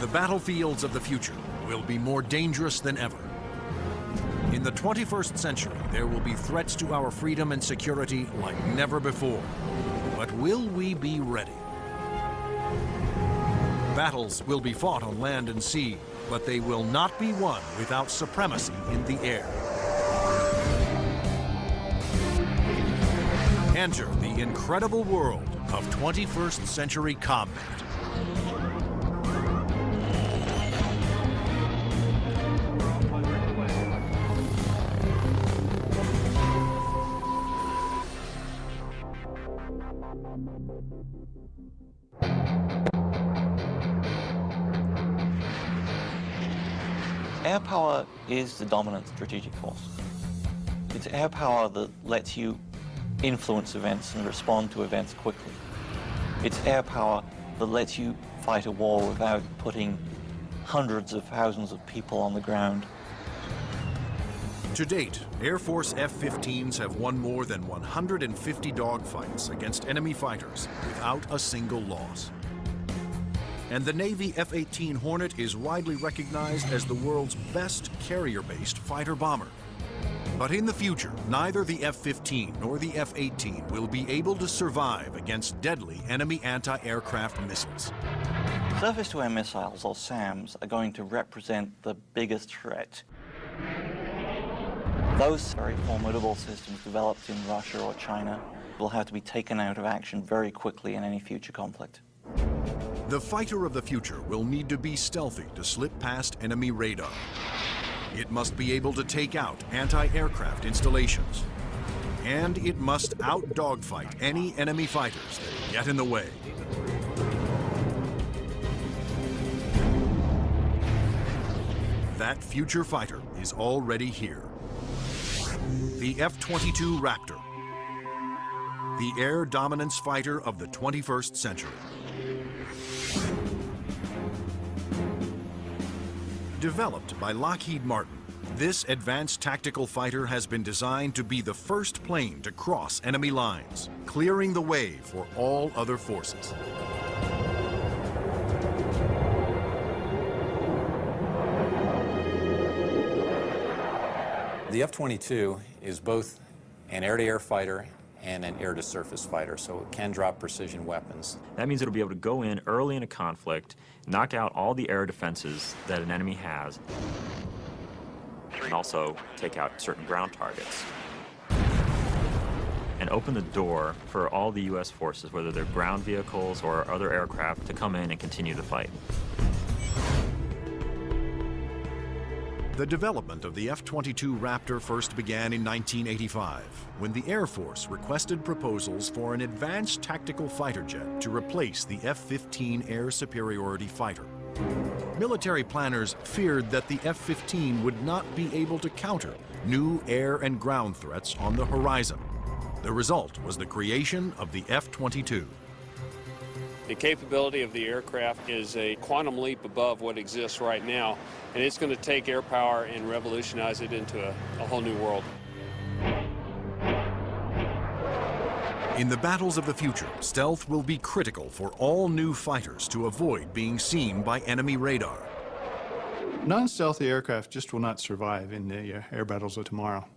The battlefields of the future will be more dangerous than ever. In the 21st century, there will be threats to our freedom and security like never before. But will we be ready? Battles will be fought on land and sea, but they will not be won without supremacy in the air. Enter the incredible world of 21st century combat. Air power is the dominant strategic force. It's air power that lets you influence events and respond to events quickly. It's air power that lets you fight a war without putting hundreds of thousands of people on the ground. To date, Air Force F-15s have won more than 150 dogfights against enemy fighters without a single loss. And the Navy F-18 Hornet is widely recognized as the world's best carrier-based fighter bomber. But in the future, neither the F-15 nor the F-18 will be able to survive against deadly enemy anti-aircraft missiles. Surface-to-air missiles, or SAMs, are going to represent the biggest threat. Those very formidable systems developed in Russia or China will have to be taken out of action very quickly in any future conflict. The fighter of the future will need to be stealthy to slip past enemy radar. It must be able to take out anti-aircraft installations. And it must out-dogfight any enemy fighters that get in the way. That future fighter is already here. The F-22 Raptor, the air dominance fighter of the 21st century. Developed by Lockheed Martin, this advanced tactical fighter has been designed to be the first plane to cross enemy lines, clearing the way for all other forces. The F-22 is both an air-to-air fighter and an air-to-surface fighter, so it can drop precision weapons. That means it'll be able to go in early in a conflict, knock out all the air defenses that an enemy has, and also take out certain ground targets. And open the door for all the U.S. forces, whether they're ground vehicles or other aircraft, to come in and continue the fight. The development of the F-22 Raptor first began in 1985, when the Air Force requested proposals for an advanced tactical fighter jet to replace the F-15 air superiority fighter. Military planners feared that the F-15 would not be able to counter new air and ground threats on the horizon. The result was the creation of the F-22. The capability of the aircraft is a quantum leap above what exists right now, and it's going to take air power and revolutionize it into a whole new world. In the battles of the future, stealth will be critical for all new fighters to avoid being seen by enemy radar. Non-stealthy aircraft just will not survive in the air battles of tomorrow.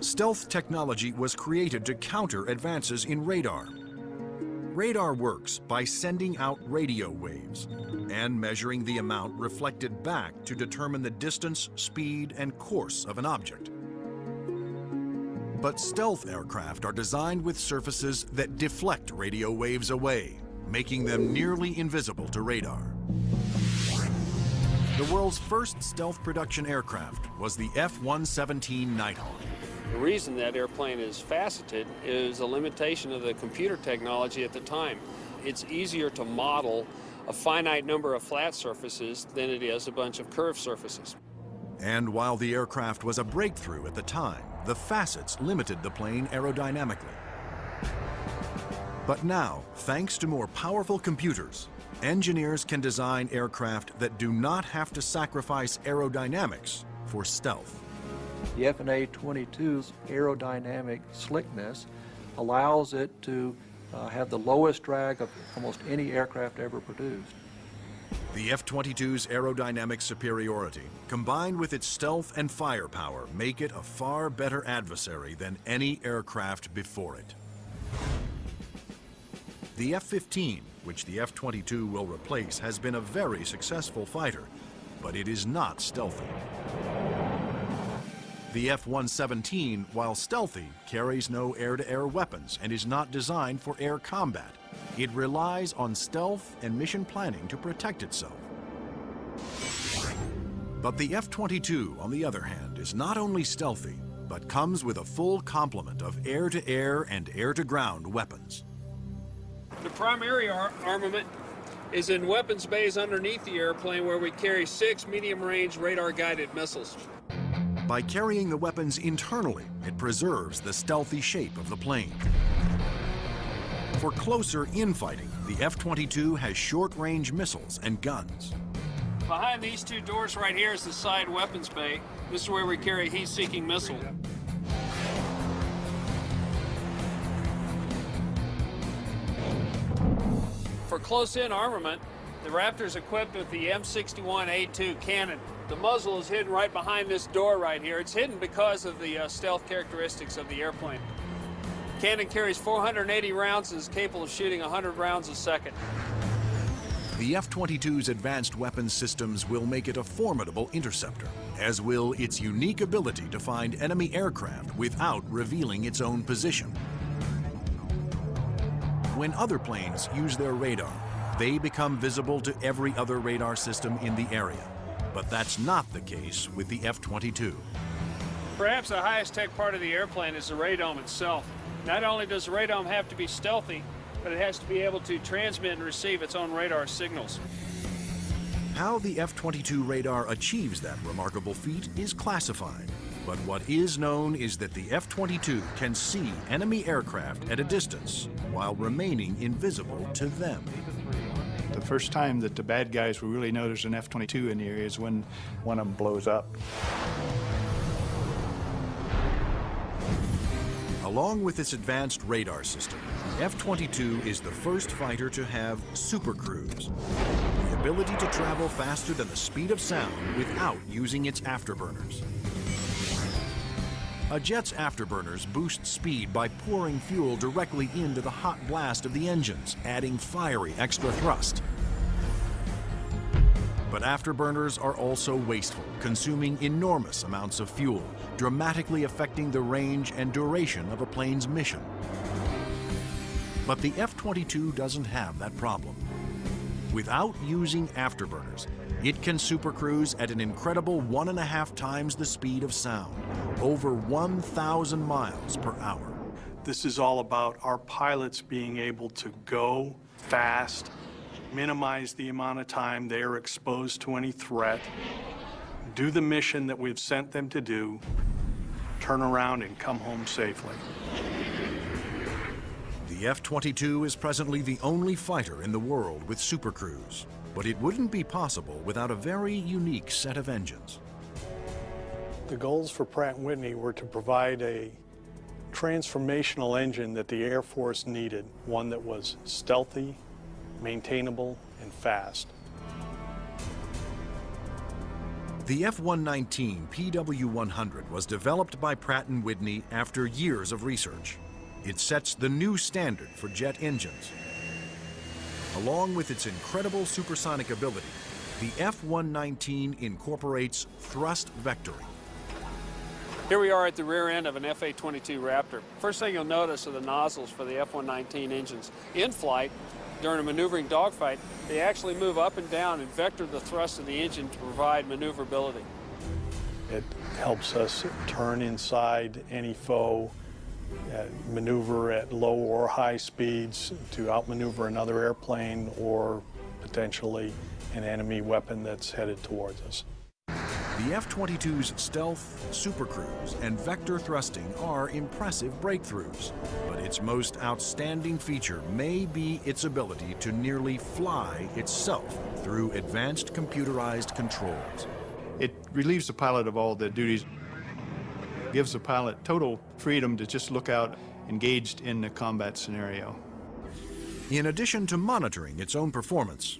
Stealth technology was created to counter advances in radar. Radar works by sending out radio waves and measuring the amount reflected back to determine the distance, speed, and course of an object. But stealth aircraft are designed with surfaces that deflect radio waves away, making them nearly invisible to radar. The world's first stealth production aircraft was the F-117 Nighthawk. The reason that airplane is faceted is a limitation of the computer technology at the time. It's easier to model a finite number of flat surfaces than it is a bunch of curved surfaces. And while the aircraft was a breakthrough at the time, the facets limited the plane aerodynamically. But now, thanks to more powerful computers, engineers can design aircraft that do not have to sacrifice aerodynamics for stealth. The FA-22's aerodynamic slickness allows it to have the lowest drag of almost any aircraft ever produced. The F-22's aerodynamic superiority, combined with its stealth and firepower, make it a far better adversary than any aircraft before it. The F-15, which the F-22 will replace, has been a very successful fighter, but it is not stealthy. The F-117, while stealthy, carries no air-to-air weapons and is not designed for air combat. It relies on stealth and mission planning to protect itself. But the F-22, on the other hand, is not only stealthy, but comes with a full complement of air-to-air and air-to-ground weapons. The primary armament is in weapons bays underneath the airplane, where we carry 6 medium-range radar-guided missiles. By carrying the weapons internally, it preserves the stealthy shape of the plane. For closer infighting, the F-22 has short-range missiles and guns. Behind these two doors right here is the side weapons bay. This is where we carry a heat-seeking missile. For close-in armament, the Raptor is equipped with the M61A2 cannon. The muzzle is hidden right behind this door right here. It's hidden because of the stealth characteristics of the airplane. Cannon carries 480 rounds and is capable of shooting 100 rounds a second. The F-22's advanced weapons systems will make it a formidable interceptor, as will its unique ability to find enemy aircraft without revealing its own position. When other planes use their radar, they become visible to every other radar system in the area. But that's not the case with the F-22. Perhaps the highest tech part of the airplane is the radome itself. Not only does the radome have to be stealthy, but it has to be able to transmit and receive its own radar signals. How the F-22 radar achieves that remarkable feat is classified. But what is known is that the F-22 can see enemy aircraft at a distance while remaining invisible to them. The first time that the bad guys will really know there's an F-22 in the area is when one of them blows up. Along with its advanced radar system, the F-22 is the first fighter to have supercruise, the ability to travel faster than the speed of sound without using its afterburners. A jet's afterburners boost speed by pouring fuel directly into the hot blast of the engines, adding fiery extra thrust. But afterburners are also wasteful, consuming enormous amounts of fuel, dramatically affecting the range and duration of a plane's mission. But the F-22 doesn't have that problem. Without using afterburners, it can supercruise at an incredible 1.5 times the speed of sound, over 1,000 miles per hour. This is all about our pilots being able to go fast, minimize the amount of time they are exposed to any threat, do the mission that we've sent them to do, turn around and come home safely. The F-22 is presently the only fighter in the world with supercruise, but it wouldn't be possible without a very unique set of engines. The goals for Pratt & Whitney were to provide a transformational engine that the Air Force needed, one that was stealthy, maintainable, and fast. The F-119 PW100 was developed by Pratt & Whitney after years of research. It sets the new standard for jet engines. Along with its incredible supersonic ability, the F-119 incorporates thrust vectoring. Here we are at the rear end of an F-A-22 Raptor. First thing you'll notice are the nozzles for the F-119 engines. In flight, during a maneuvering dogfight, they actually move up and down and vector the thrust of the engine to provide maneuverability. It helps us turn inside any foe, maneuver at low or high speeds to outmaneuver another airplane or potentially an enemy weapon that's headed towards us. The F-22's stealth, supercruise, and vector thrusting are impressive breakthroughs, but its most outstanding feature may be its ability to nearly fly itself through advanced computerized controls. It relieves the pilot of all the duties, gives the pilot total freedom to just look out engaged in the combat scenario. In addition to monitoring its own performance,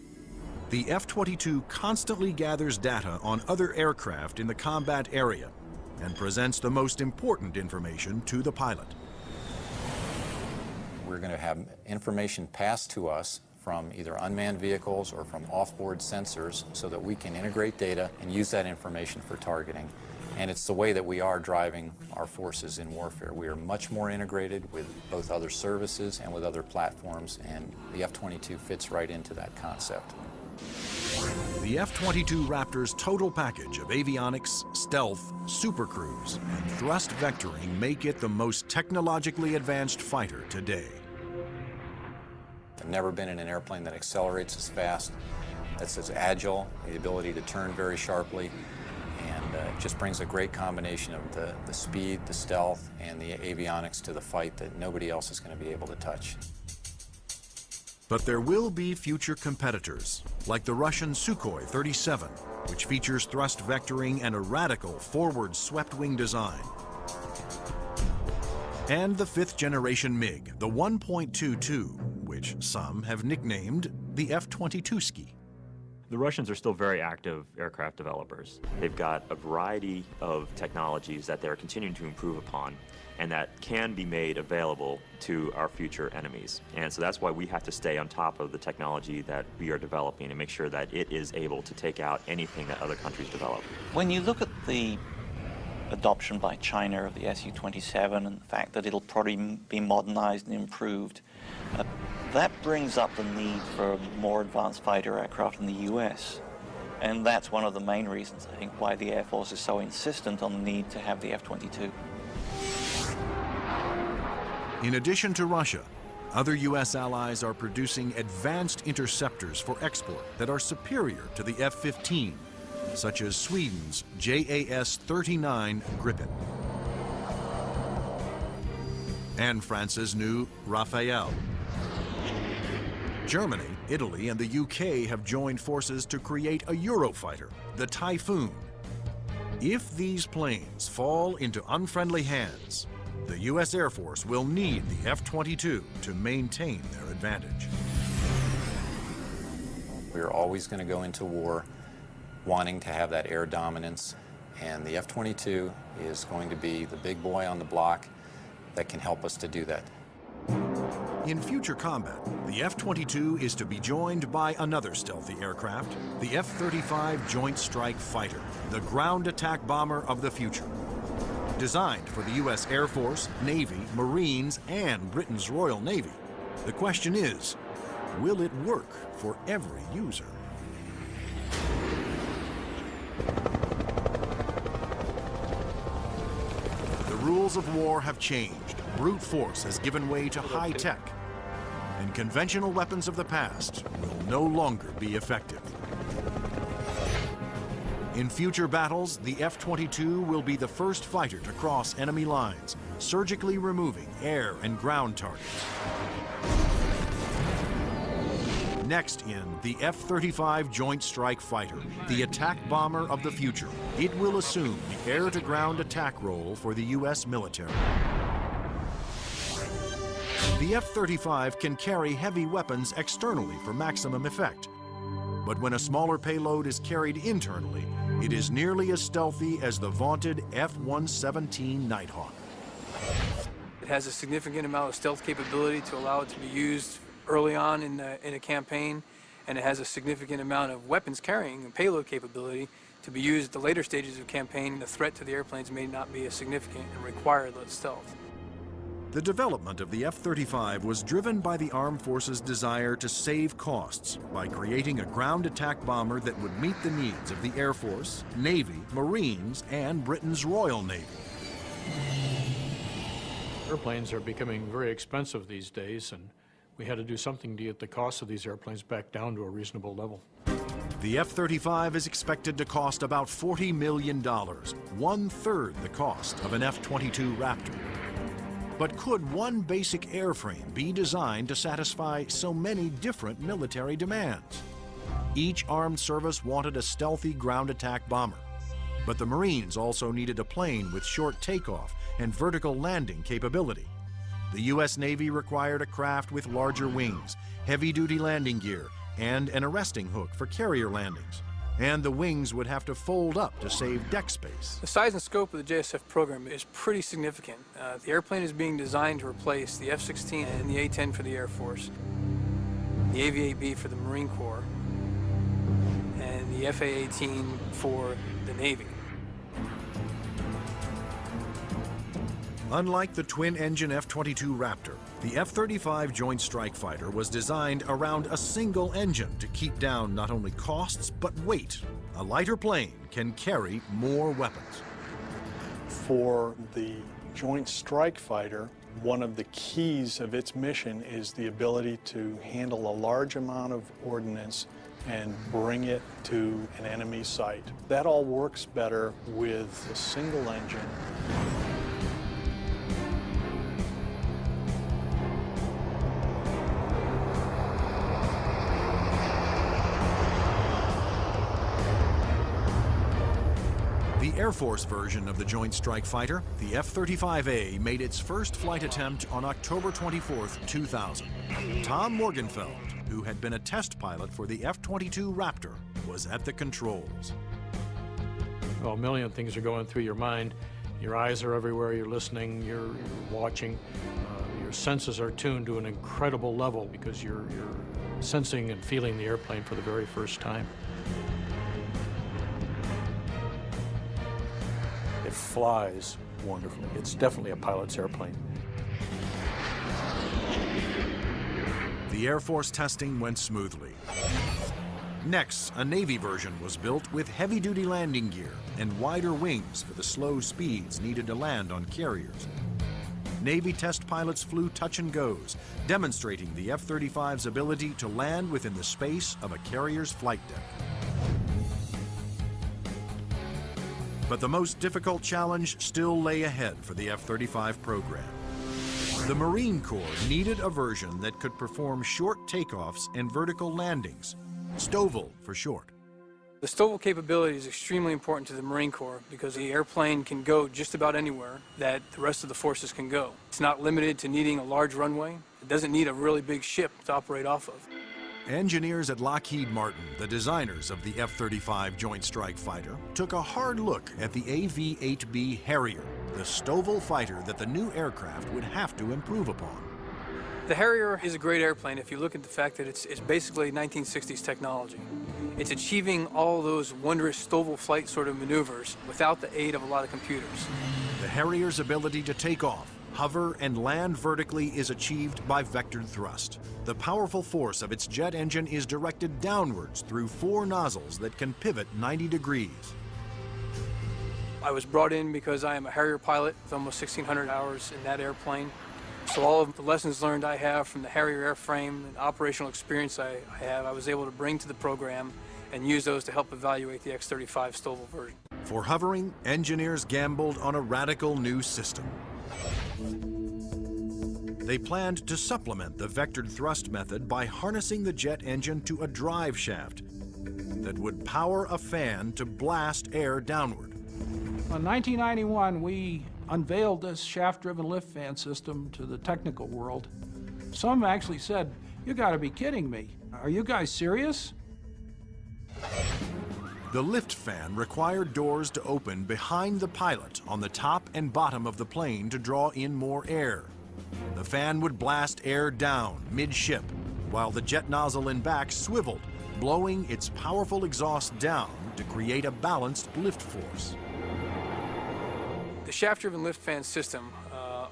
the F-22 constantly gathers data on other aircraft in the combat area and presents the most important information to the pilot. We're going to have information passed to us from either unmanned vehicles or from off-board sensors so that we can integrate data and use that information for targeting. And it's the way that we are driving our forces in warfare. We are much more integrated with both other services and with other platforms, and the F-22 fits right into that concept. The F-22 Raptor's total package of avionics, stealth, supercruise, and thrust vectoring make it the most technologically advanced fighter today. I've never been in an airplane that accelerates as fast, that's as agile, the ability to turn very sharply, and it just brings a great combination of the speed, the stealth, and the avionics to the fight that nobody else is going to be able to touch. But there will be future competitors, like the Russian Sukhoi 37, which features thrust vectoring and a radical forward swept-wing design. And the fifth-generation MiG, the 1.22, which some have nicknamed the F-22ski. The Russians are still very active aircraft developers. They've got a variety of technologies that they're continuing to improve upon and that can be made available to our future enemies. And so that's why we have to stay on top of the technology that we are developing and make sure that it is able to take out anything that other countries develop. When you look at the adoption by China of the Su-27 and the fact that it'll probably be modernized and improved, that brings up the need for more advanced fighter aircraft in the US. And that's one of the main reasons, I think, why the Air Force is so insistent on the need to have the F-22. In addition to Russia, other U.S. allies are producing advanced interceptors for export that are superior to the F-15, such as Sweden's JAS-39 Gripen and France's new Rafale. Germany, Italy, and the UK have joined forces to create a Eurofighter, the Typhoon. If these planes fall into unfriendly hands, the U.S. Air Force will need the F-22 to maintain their advantage. We're always going to go into war wanting to have that air dominance, and the F-22 is going to be the big boy on the block that can help us to do that. In future combat, the F-22 is to be joined by another stealthy aircraft, the F-35 Joint Strike Fighter, the ground attack bomber of the future. Designed for the U.S. Air Force, Navy, Marines, and Britain's Royal Navy, the question is, will it work for every user? The rules of war have changed. Brute force has given way to high tech, and conventional weapons of the past will no longer be effective. In future battles, the F-22 will be the first fighter to cross enemy lines, surgically removing air and ground targets. Next in, the F-35 Joint Strike Fighter, the attack bomber of the future. It will assume the air-to-ground attack role for the U.S. military. The F-35 can carry heavy weapons externally for maximum effect. But when a smaller payload is carried internally, it is nearly as stealthy as the vaunted F-117 Nighthawk. It has a significant amount of stealth capability to allow it to be used early on in a campaign, and it has a significant amount of weapons carrying and payload capability to be used at the later stages of campaign. The threat to the airplanes may not be as significant and require that stealth. The development of the F-35 was driven by the Armed Forces' desire to save costs by creating a ground attack bomber that would meet the needs of the Air Force, Navy, Marines, and Britain's Royal Navy. Airplanes are becoming very expensive these days, and we had to do something to get the cost of these airplanes back down to a reasonable level. The F-35 is expected to cost about $40 million, one-third the cost of an F-22 Raptor. But could one basic airframe be designed to satisfy so many different military demands? Each armed service wanted a stealthy ground attack bomber, but the Marines also needed a plane with short takeoff and vertical landing capability. The U.S. Navy required a craft with larger wings, heavy-duty landing gear, and an arresting hook for carrier landings. And the wings would have to fold up to save deck space. The size and scope of the JSF program is pretty significant. The airplane is being designed to replace the F-16 and the A-10 for the Air Force, the AV-8B for the Marine Corps, and the FA-18 for the Navy. Unlike the twin-engine F-22 Raptor, the F-35 Joint Strike Fighter was designed around a single engine to keep down not only costs, but weight. A lighter plane can carry more weapons. For the Joint Strike Fighter, one of the keys of its mission is the ability to handle a large amount of ordnance and bring it to an enemy site. That all works better with a single engine. The Air Force version of the Joint Strike Fighter, the F-35A, made its first flight attempt on October 24, 2000. Tom Morgenfeld, who had been a test pilot for the F-22 Raptor, was at the controls. Well, a million things are going through your mind. Your eyes are everywhere, you're listening, you're watching. Your senses are tuned to an incredible level because you're sensing and feeling the airplane for the very first time. It flies wonderfully. It's definitely a pilot's airplane. The Air Force testing went smoothly. Next, a Navy version was built with heavy-duty landing gear and wider wings for the slow speeds needed to land on carriers. Navy test pilots flew touch and goes, demonstrating the F-35's ability to land within the space of a carrier's flight deck. But the most difficult challenge still lay ahead for the F-35 program. The Marine Corps needed a version that could perform short takeoffs and vertical landings, STOVL for short. The STOVL capability is extremely important to the Marine Corps because the airplane can go just about anywhere that the rest of the forces can go. It's not limited to needing a large runway. It doesn't need a really big ship to operate off of. Engineers at Lockheed Martin, the designers of the F-35 Joint Strike Fighter, took a hard look at the AV-8B Harrier, the STOVL fighter that the new aircraft would have to improve upon. The Harrier is a great airplane if you look at the fact that it's basically 1960s technology. It's achieving all those wondrous STOVL flight sort of maneuvers without the aid of a lot of computers. The Harrier's ability to take off, hover, and land vertically is achieved by vectored thrust. The powerful force of its jet engine is directed downwards through 4 nozzles that can pivot 90 degrees. I was brought in because I am a Harrier pilot with almost 1,600 hours in that airplane. So all of the lessons learned I have from the Harrier airframe and operational experience I was able to bring to the program and use those to help evaluate the X-35 STOVL version. For hovering, engineers gambled on a radical new system. They planned to supplement the vectored thrust method by harnessing the jet engine to a drive shaft that would power a fan to blast air downward. In 1991, we unveiled this shaft-driven lift fan system to the technical world. Some actually said, "You gotta be kidding me. Are you guys serious?" The lift fan required doors to open behind the pilot on the top and bottom of the plane to draw in more air. The fan would blast air down mid-ship, while the jet nozzle in back swiveled, blowing its powerful exhaust down to create a balanced lift force. The shaft-driven lift fan system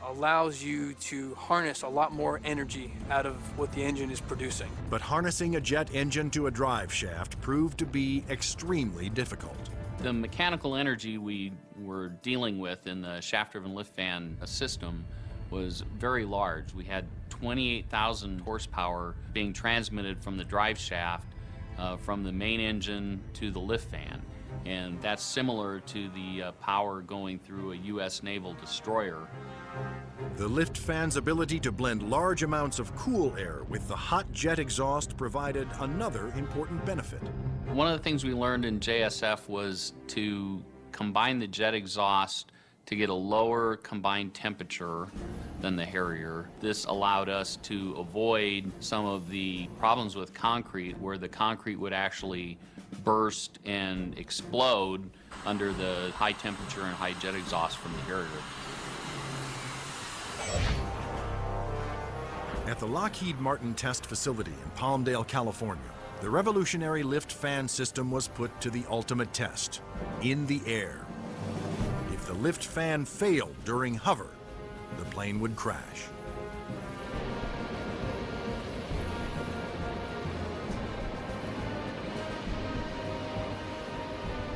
allows you to harness a lot more energy out of what the engine is producing. But harnessing a jet engine to a drive shaft proved to be extremely difficult. The mechanical energy we were dealing with in the shaft-driven lift fan system was very large. We had 28,000 horsepower being transmitted from the drive shaft from the main engine to the lift fan. And that's similar to the power going through a U.S. naval destroyer. The lift fan's ability to blend large amounts of cool air with the hot jet exhaust provided another important benefit. One of the things we learned in JSF was to combine the jet exhaust to get a lower combined temperature than the Harrier. This allowed us to avoid some of the problems with concrete where the concrete would actually burst and explode under the high temperature and high jet exhaust from the Harrier. At the Lockheed Martin test facility in Palmdale, California, the revolutionary lift fan system was put to the ultimate test, in the air. If the lift fan failed during hover, the plane would crash.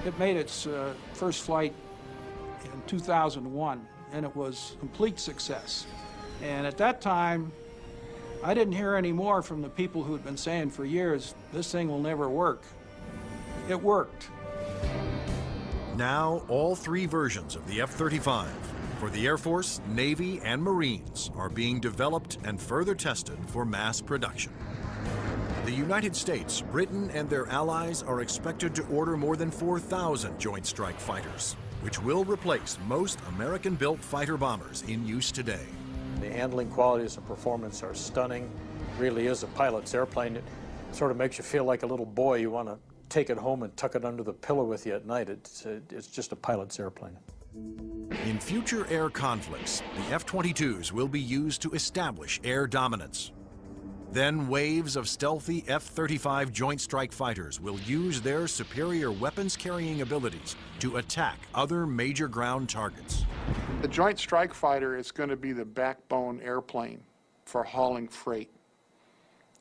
It made its first flight in 2001, and it was a complete success. And at that time, I didn't hear any more from the people who had been saying for years, this thing will never work. It worked. Now, all three versions of the F-35 for the Air Force, Navy, and Marines are being developed and further tested for mass production. The United States, Britain, and their allies are expected to order more than 4,000 Joint Strike Fighters, which will replace most American-built fighter bombers in use today. The handling qualities and performance are stunning. It really is a pilot's airplane. It sort of makes you feel like a little boy. You want to take it home and tuck it under the pillow with you at night. It's just a pilot's airplane. In future air conflicts, the F-22s will be used to establish air dominance. Then waves of stealthy F-35 Joint Strike Fighters will use their superior weapons-carrying abilities to attack other major ground targets. The Joint Strike Fighter is going to be the backbone airplane for hauling freight.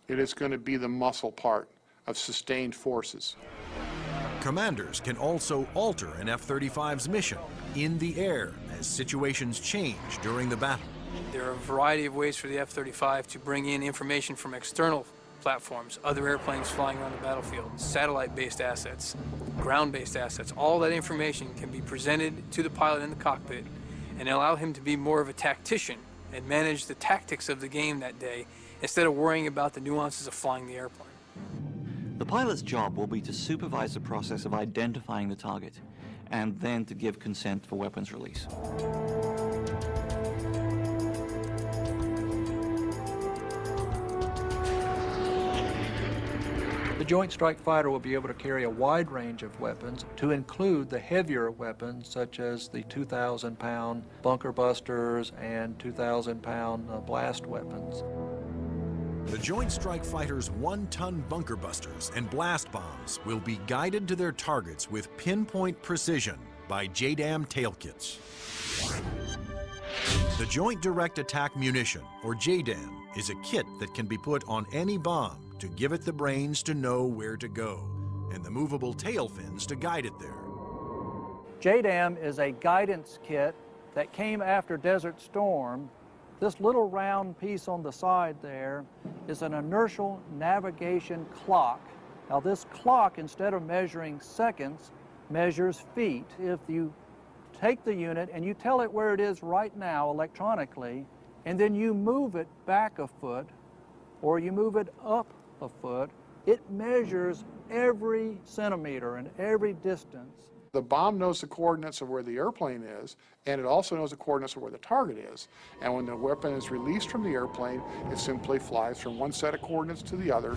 It is going to be the muscle part of sustained forces. Commanders can also alter an F-35's mission in the air as situations change during the battle. There are a variety of ways for the F-35 to bring in information from external platforms, other airplanes flying around the battlefield, satellite-based assets, ground-based assets. All that information can be presented to the pilot in the cockpit and allow him to be more of a tactician and manage the tactics of the game that day instead of worrying about the nuances of flying the airplane. The pilot's job will be to supervise the process of identifying the target and then to give consent for weapons release. The Joint Strike Fighter will be able to carry a wide range of weapons, to include the heavier weapons such as the 2,000-pound bunker busters and 2,000-pound blast weapons. The Joint Strike Fighter's 1-ton bunker busters and blast bombs will be guided to their targets with pinpoint precision by JDAM tail kits. The Joint Direct Attack Munition, or JDAM, is a kit that can be put on any bomb to give it the brains to know where to go, and the movable tail fins to guide it there. JDAM is a guidance kit that came after Desert Storm. This little round piece on the side there is an inertial navigation clock. Now this clock, instead of measuring seconds, measures feet. If you take the unit and you tell it where it is right now electronically, and then you move it back a foot, or you move it up a foot, it measures every centimeter and every distance. The bomb knows the coordinates of where the airplane is, and it also knows the coordinates of where the target is. And when the weapon is released from the airplane, it simply flies from one set of coordinates to the other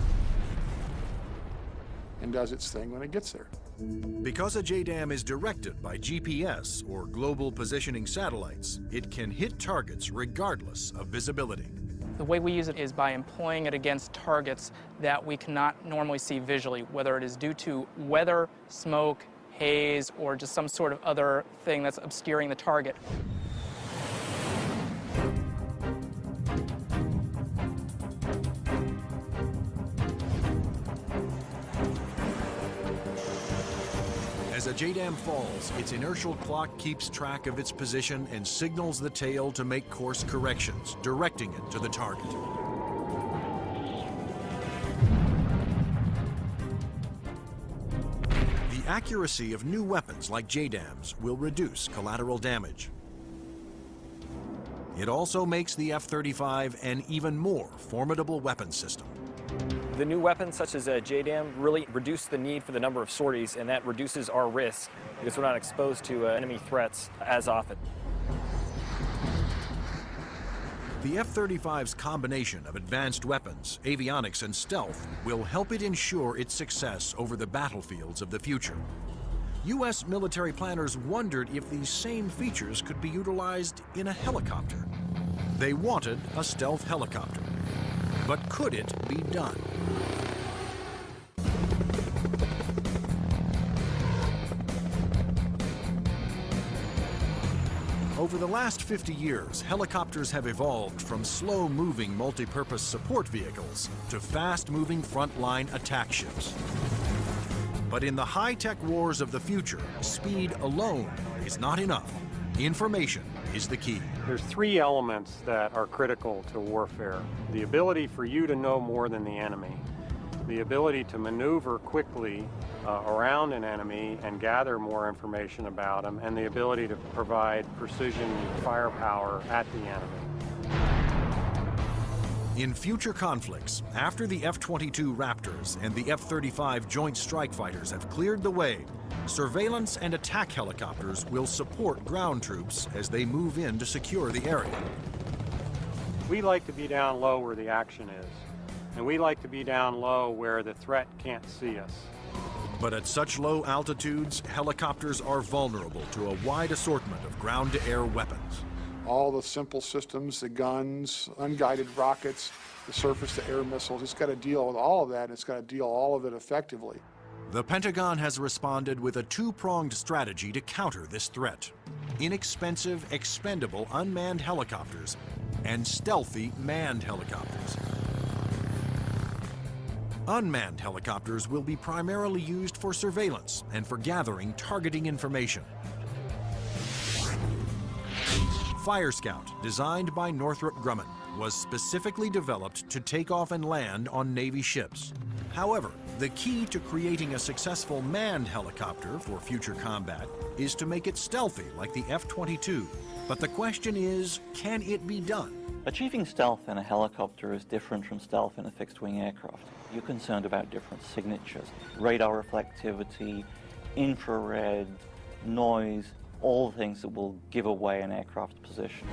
and does its thing when it gets there. Because a JDAM is directed by GPS, or global positioning satellites, it can hit targets regardless of visibility. The way we use it is by employing it against targets that we cannot normally see visually, whether it is due to weather, smoke, haze, or just some sort of other thing that's obscuring the target. As a JDAM falls, its inertial clock keeps track of its position and signals the tail to make course corrections, directing it to the target. The accuracy of new weapons like JDAMs will reduce collateral damage. It also makes the F-35 an even more formidable weapon system. The new weapons, such as JDAM, really reduce the need for the number of sorties, and that reduces our risk because we're not exposed to enemy threats as often. The F-35's combination of advanced weapons, avionics, and stealth will help it ensure its success over the battlefields of the future. U.S. military planners wondered if these same features could be utilized in a helicopter. They wanted a stealth helicopter. But could it be done? Over the last 50 years, helicopters have evolved from slow-moving multi-purpose support vehicles to fast-moving frontline attack ships. But in the high-tech wars of the future, speed alone is not enough. Information is the key. There's three elements that are critical to warfare. The ability for you to know more than the enemy, the ability to maneuver quickly around an enemy and gather more information about them, and the ability to provide precision firepower at the enemy. In future conflicts, after the F-22 Raptors and the F-35 Joint Strike Fighters have cleared the way, surveillance and attack helicopters will support ground troops as they move in to secure the area. We like to be down low where the action is, and we like to be down low where the threat can't see us. But at such low altitudes, helicopters are vulnerable to a wide assortment of ground-to-air weapons. All the simple systems, the guns, unguided rockets, the surface-to-air missiles, it's got to deal with all of that, and it's got to deal all of it effectively. The Pentagon has responded with a two-pronged strategy to counter this threat: inexpensive, expendable unmanned helicopters and stealthy manned helicopters. Unmanned helicopters will be primarily used for surveillance and for gathering targeting information. Fire Scout, designed by Northrop Grumman, was specifically developed to take off and land on Navy ships. However, the key to creating a successful manned helicopter for future combat is to make it stealthy like the F-22. But the question is, can it be done? Achieving stealth in a helicopter is different from stealth in a fixed-wing aircraft. You're concerned about different signatures: radar reflectivity, infrared, noise, all things that will give away an aircraft's position.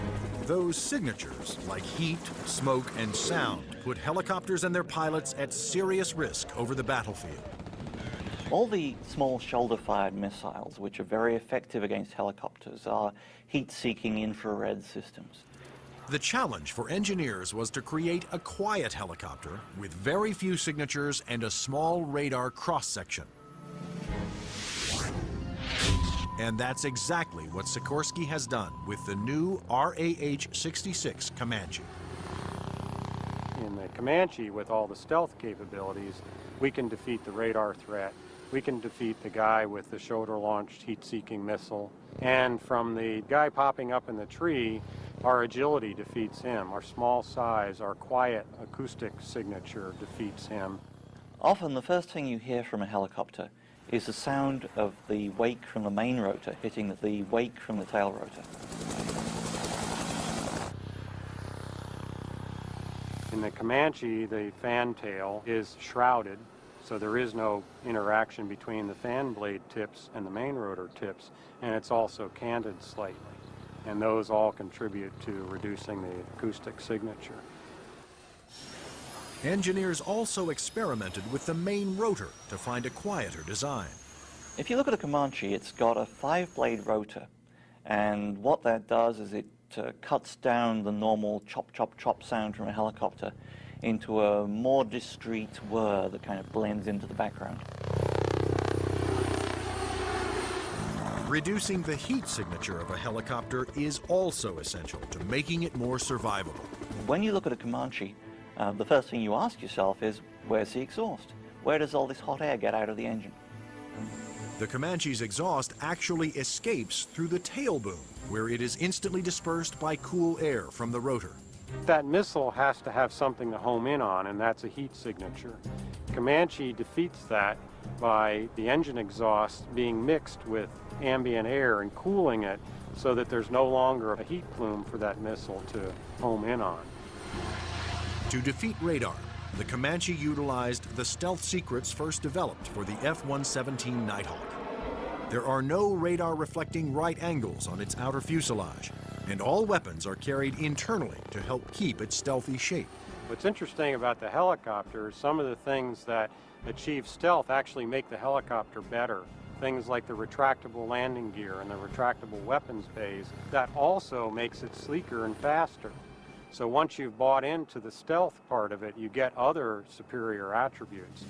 Those signatures, like heat, smoke, and sound, put helicopters and their pilots at serious risk over the battlefield. All the small shoulder-fired missiles, which are very effective against helicopters, are heat-seeking infrared systems. The challenge for engineers was to create a quiet helicopter with very few signatures and a small radar cross-section. And that's exactly what Sikorsky has done with the new RAH-66 Comanche. In the Comanche, with all the stealth capabilities, we can defeat the radar threat. We can defeat the guy with the shoulder-launched heat-seeking missile. And from the guy popping up in the tree, our agility defeats him. Our small size, our quiet acoustic signature defeats him. Often the first thing you hear from a helicopter is the sound of the wake from the main rotor hitting the wake from the tail rotor. In the Comanche, the fan tail is shrouded, so there is no interaction between the fan blade tips and the main rotor tips, and it's also canted slightly. And those all contribute to reducing the acoustic signature. Engineers also experimented with the main rotor to find a quieter design. If you look at a Comanche, it's got a 5-blade rotor, and what that does is it cuts down the normal chop, chop, chop sound from a helicopter into a more discreet whir that kind of blends into the background. Reducing the heat signature of a helicopter is also essential to making it more survivable. When you look at a Comanche, the first thing you ask yourself is, where's the exhaust? Where does all this hot air get out of the engine? The Comanche's exhaust actually escapes through the tail boom, where it is instantly dispersed by cool air from the rotor. That missile has to have something to home in on, and that's a heat signature. Comanche defeats that by the engine exhaust being mixed with ambient air and cooling it so that there's no longer a heat plume for that missile to home in on. To defeat radar, the Comanche utilized the stealth secrets first developed for the F-117 Nighthawk. There are no radar-reflecting right angles on its outer fuselage, and all weapons are carried internally to help keep its stealthy shape. What's interesting about the helicopter is some of the things that achieve stealth actually make the helicopter better. Things like the retractable landing gear and the retractable weapons bays, that also makes it sleeker and faster. So once you've bought into the stealth part of it, you get other superior attributes.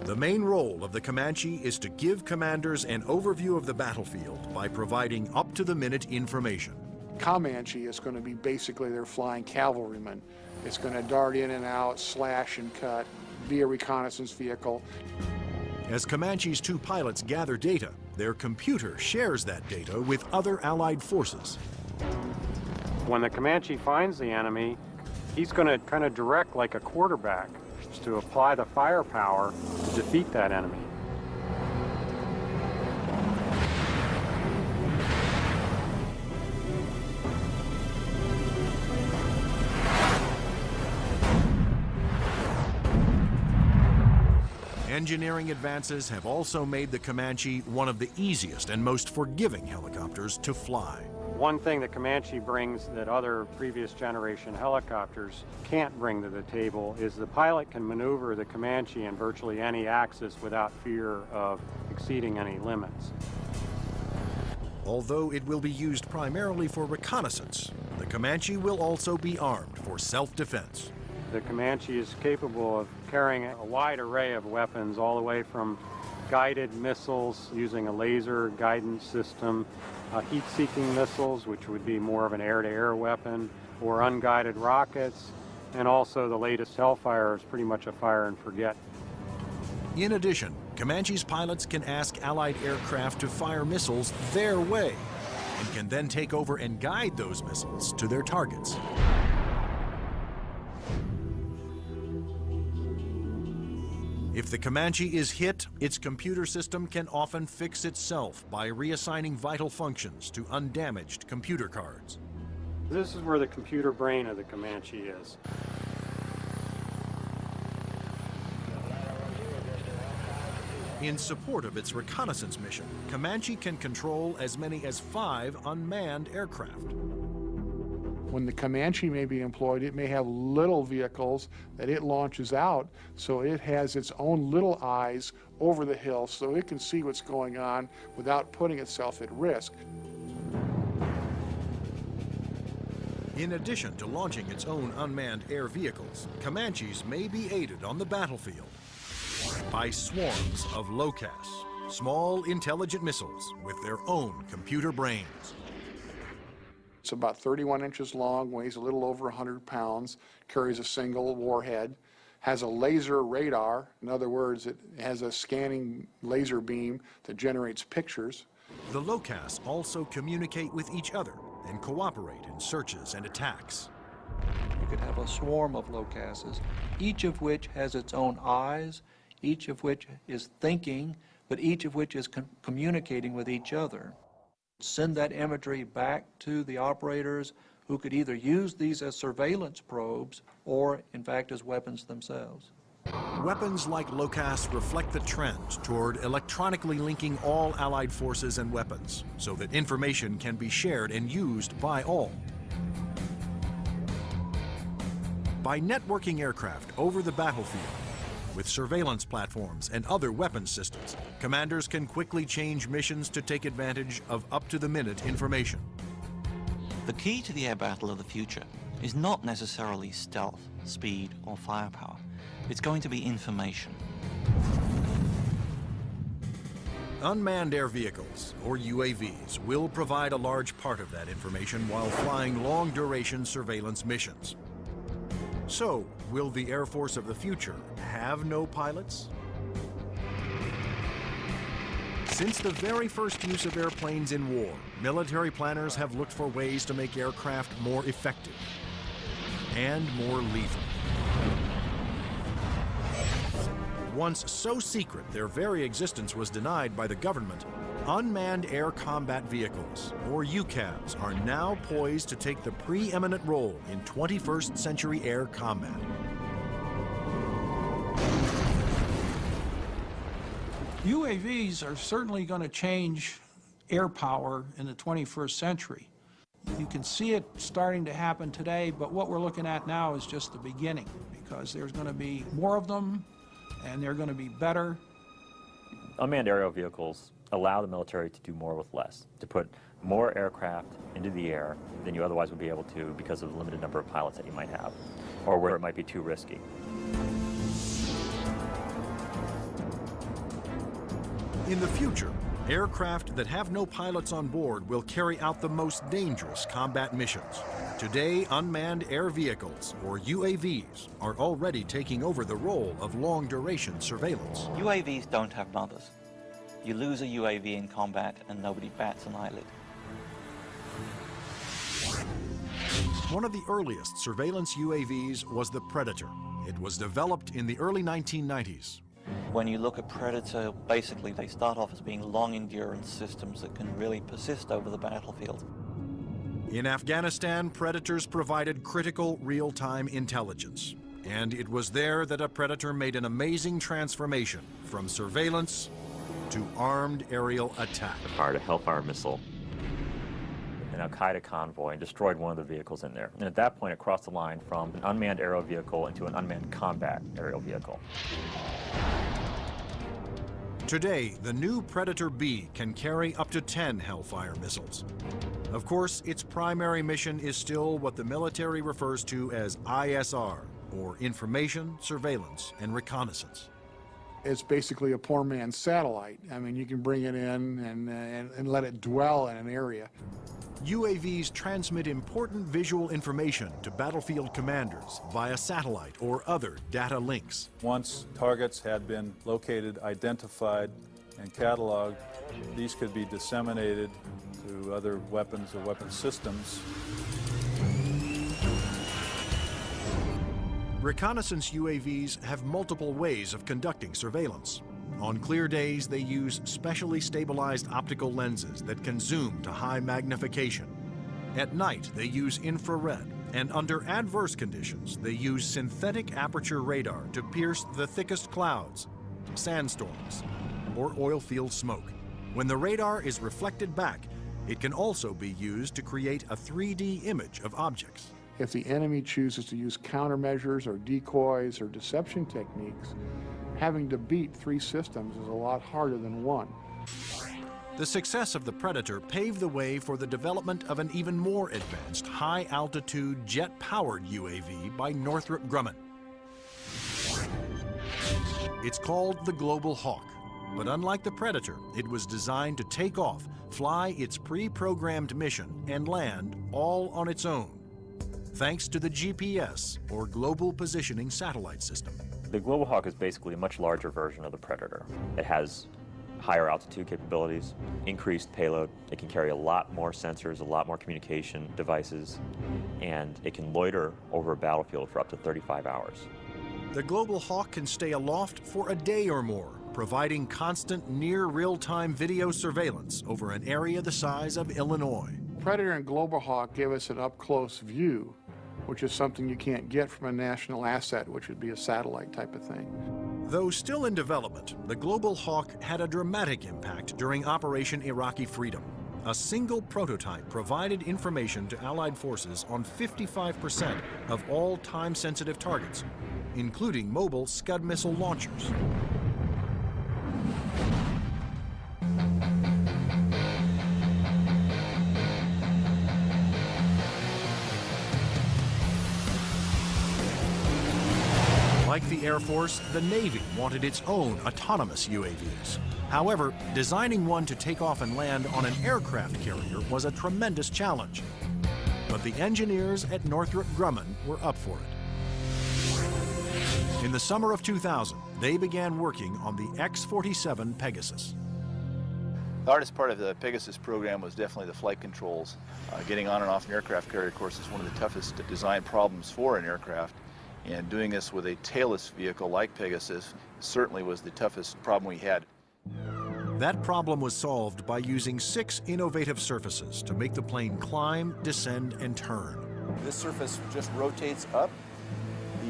The main role of the Comanche is to give commanders an overview of the battlefield by providing up-to-the-minute information. Comanche is going to be basically their flying cavalryman. It's going to dart in and out, slash and cut, be a reconnaissance vehicle. As Comanche's two pilots gather data, their computer shares that data with other Allied forces. When the Comanche finds the enemy, he's going to kind of direct like a quarterback to apply the firepower to defeat that enemy. Engineering advances have also made the Comanche one of the easiest and most forgiving helicopters to fly. One thing that Comanche brings that other previous generation helicopters can't bring to the table is the pilot can maneuver the Comanche in virtually any axis without fear of exceeding any limits. Although it will be used primarily for reconnaissance, the Comanche will also be armed for self-defense. The Comanche is capable of carrying a wide array of weapons, all the way from guided missiles using a laser guidance system, heat-seeking missiles, which would be more of an air-to-air weapon, or unguided rockets, and also the latest Hellfire is pretty much a fire and forget. In addition, Comanche's pilots can ask Allied aircraft to fire missiles their way, and can then take over and guide those missiles to their targets. If the Comanche is hit, its computer system can often fix itself by reassigning vital functions to undamaged computer cards. This is where the computer brain of the Comanche is. In support of its reconnaissance mission, Comanche can control as many as 5 unmanned aircraft. When the Comanche may be employed, it may have little vehicles that it launches out, so it has its own little eyes over the hill so it can see what's going on without putting itself at risk. In addition to launching its own unmanned air vehicles, Comanches may be aided on the battlefield by swarms of LOCAS, small intelligent missiles with their own computer brains. It's about 31 inches long, weighs a little over 100 pounds, carries a single warhead, has a laser radar. In other words, it has a scanning laser beam that generates pictures. The LOCAS also communicate with each other and cooperate in searches and attacks. You could have a swarm of LOCASes, each of which has its own eyes, each of which is thinking, but each of which is communicating with each other. Send that imagery back to the operators who could either use these as surveillance probes or, in fact, as weapons themselves. Weapons like LOCAS reflect the trend toward electronically linking all Allied forces and weapons so that information can be shared and used by all. By networking aircraft over the battlefield, with surveillance platforms and other weapons systems, commanders can quickly change missions to take advantage of up-to-the-minute information. The key to the air battle of the future is not necessarily stealth, speed, or firepower. It's going to be information. Unmanned air vehicles, or UAVs, will provide a large part of that information while flying long-duration surveillance missions. So, will the Air Force of the future have no pilots? Since the very first use of airplanes in war, military planners have looked for ways to make aircraft more effective and more lethal. Once so secret their very existence was denied by the government, unmanned air combat vehicles, or UCAVs, are now poised to take the preeminent role in 21st century air combat. UAVs are certainly going to change air power in the 21st century. You can see it starting to happen today, but what we're looking at now is just the beginning, because there's going to be more of them, and they're going to be better. Unmanned aerial vehicles allow the military to do more with less, to put more aircraft into the air than you otherwise would be able to because of the limited number of pilots that you might have, or where it might be too risky. In the future, aircraft that have no pilots on board will carry out the most dangerous combat missions. Today, unmanned air vehicles, or UAVs, are already taking over the role of long-duration surveillance. UAVs don't have mothers. You lose a UAV in combat and nobody bats an eyelid. One of the earliest surveillance UAVs was the Predator. It was developed in the early 1990s. When you look at Predator, basically they start off as being long-endurance systems that can really persist over the battlefield. In Afghanistan, Predators provided critical real-time intelligence. And it was there that a Predator made an amazing transformation from surveillance to armed aerial attack. Fired a Hellfire missile, an Al-Qaeda convoy, and destroyed one of the vehicles in there. And at that point, it crossed the line from an unmanned aerial vehicle into an unmanned combat aerial vehicle. Today, the new Predator B can carry up to 10 Hellfire missiles. Of course, its primary mission is still what the military refers to as ISR, or Information, Surveillance, and Reconnaissance. It's basically a poor man's satellite. I mean, you can bring it in and let it dwell in an area. UAVs transmit important visual information to battlefield commanders via satellite or other data links. Once targets had been located, identified, and cataloged, these could be disseminated to other weapons or weapon systems. Reconnaissance UAVs have multiple ways of conducting surveillance. On clear days, they use specially stabilized optical lenses that can zoom to high magnification. At night, they use infrared, and under adverse conditions, they use synthetic aperture radar to pierce the thickest clouds, sandstorms, or oil field smoke. When the radar is reflected back, it can also be used to create a 3D image of objects. If the enemy chooses to use countermeasures or decoys or deception techniques, having to beat 3 systems is a lot harder than 1. The success of the Predator paved the way for the development of an even more advanced high-altitude jet-powered UAV by Northrop Grumman. It's called the Global Hawk, but unlike the Predator, it was designed to take off, fly its pre-programmed mission, and land all on its own, thanks to the GPS, or Global Positioning Satellite System. The Global Hawk is basically a much larger version of the Predator. It has higher altitude capabilities, increased payload. It can carry a lot more sensors, a lot more communication devices, and it can loiter over a battlefield for up to 35 hours. The Global Hawk can stay aloft for a day or more, providing constant near real-time video surveillance over an area the size of Illinois. Predator and Global Hawk give us an up-close view, which is something you can't get from a national asset, which would be a satellite type of thing. Though still in development, the Global Hawk had a dramatic impact during Operation Iraqi Freedom. A single prototype provided information to Allied forces on 55% of all time-sensitive targets, including mobile Scud missile launchers. Like the Air Force, the Navy wanted its own autonomous UAVs. However, designing one to take off and land on an aircraft carrier was a tremendous challenge. But the engineers at Northrop Grumman were up for it. In the summer of 2000, they began working on the X-47 Pegasus. The hardest part of the Pegasus program was definitely the flight controls. Getting on and off an aircraft carrier, of course, is one of the toughest design problems for an aircraft. And doing this with a tailless vehicle like Pegasus certainly was the toughest problem we had. That problem was solved by using 6 innovative surfaces to make the plane climb, descend, and turn. This surface just rotates up.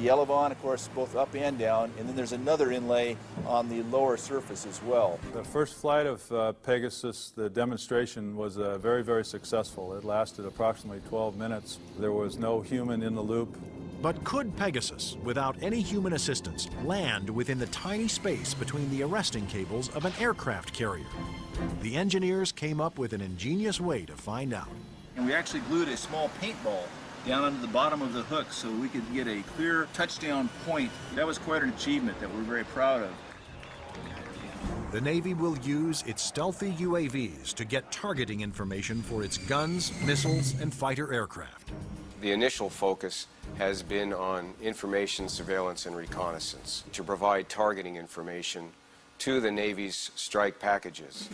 the elevon, of course, both up and down, and then there's another inlay on the lower surface as well. The first flight of Pegasus, the demonstration was very, very successful. It lasted approximately 12 minutes. There was no human in the loop. But could Pegasus, without any human assistance, land within the tiny space between the arresting cables of an aircraft carrier? The engineers came up with an ingenious way to find out. And we actually glued a small paintball down onto the bottom of the hook so we could get a clear touchdown point. That was quite an achievement that we're very proud of. The Navy will use its stealthy UAVs to get targeting information for its guns, missiles, and fighter aircraft. The initial focus has been on information, surveillance, and reconnaissance to provide targeting information to the Navy's strike packages.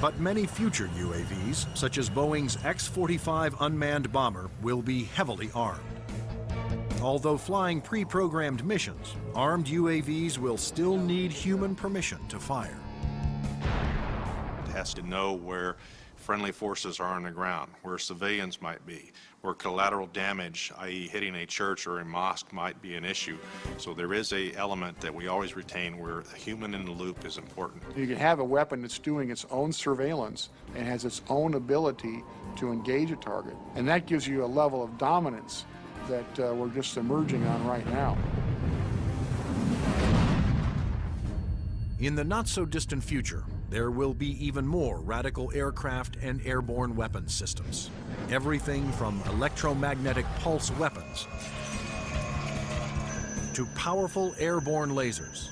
But many future UAVs, such as Boeing's X-45 unmanned bomber, will be heavily armed. Although flying pre-programmed missions, armed UAVs will still need human permission to fire. It has to know where friendly forces are on the ground, where civilians might be, where collateral damage, i.e. hitting a church or a mosque, might be an issue. So there is an element that we always retain where a human in the loop is important. You can have a weapon that's doing its own surveillance and has its own ability to engage a target. And that gives you a level of dominance that we're just emerging on right now. In the not-so-distant future, there will be even more radical aircraft and airborne weapons systems. Everything from electromagnetic pulse weapons to powerful airborne lasers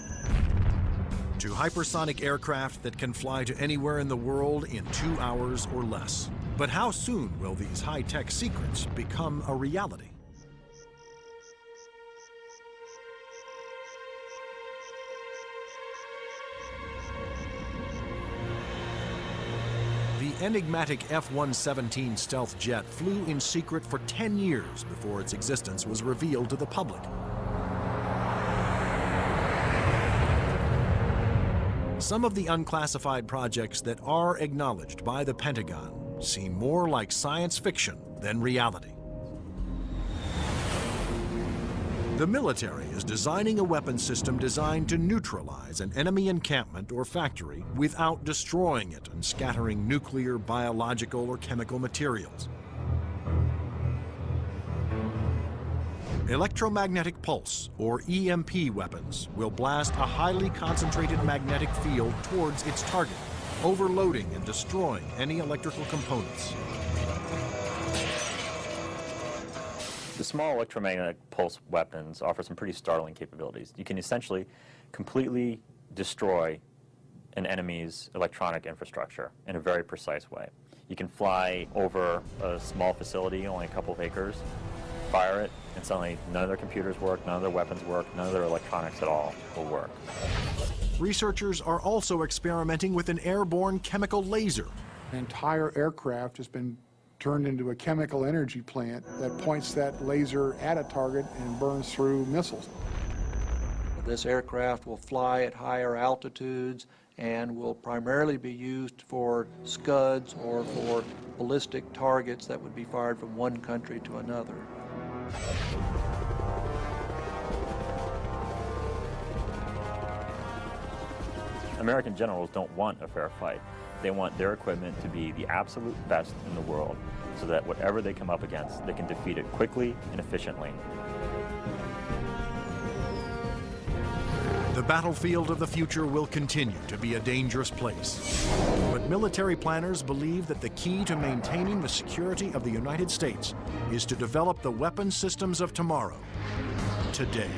to hypersonic aircraft that can fly to anywhere in the world in 2 hours or less. But how soon will these high-tech secrets become a reality? The enigmatic F-117 stealth jet flew in secret for 10 years before its existence was revealed to the public. Some of the unclassified projects that are acknowledged by the Pentagon seem more like science fiction than reality. The military is designing a weapon system designed to neutralize an enemy encampment or factory without destroying it and scattering nuclear, biological, or chemical materials. Electromagnetic pulse, or EMP weapons, will blast a highly concentrated magnetic field towards its target, overloading and destroying any electrical components. The small electromagnetic pulse weapons offer some pretty startling capabilities. You can essentially completely destroy an enemy's electronic infrastructure in a very precise way. You can fly over a small facility, only a couple of acres, fire it, and suddenly none of their computers work, none of their weapons work, none of their electronics at all will work. Researchers are also experimenting with an airborne chemical laser. An entire aircraft has been turned into a chemical energy plant that points that laser at a target and burns through missiles. This aircraft will fly at higher altitudes and will primarily be used for Scuds or for ballistic targets that would be fired from one country to another. American generals don't want a fair fight. They want their equipment to be the absolute best in the world so that whatever they come up against, they can defeat it quickly and efficiently. The battlefield of the future will continue to be a dangerous place. But military planners believe that the key to maintaining the security of the United States is to develop the weapon systems of tomorrow, today.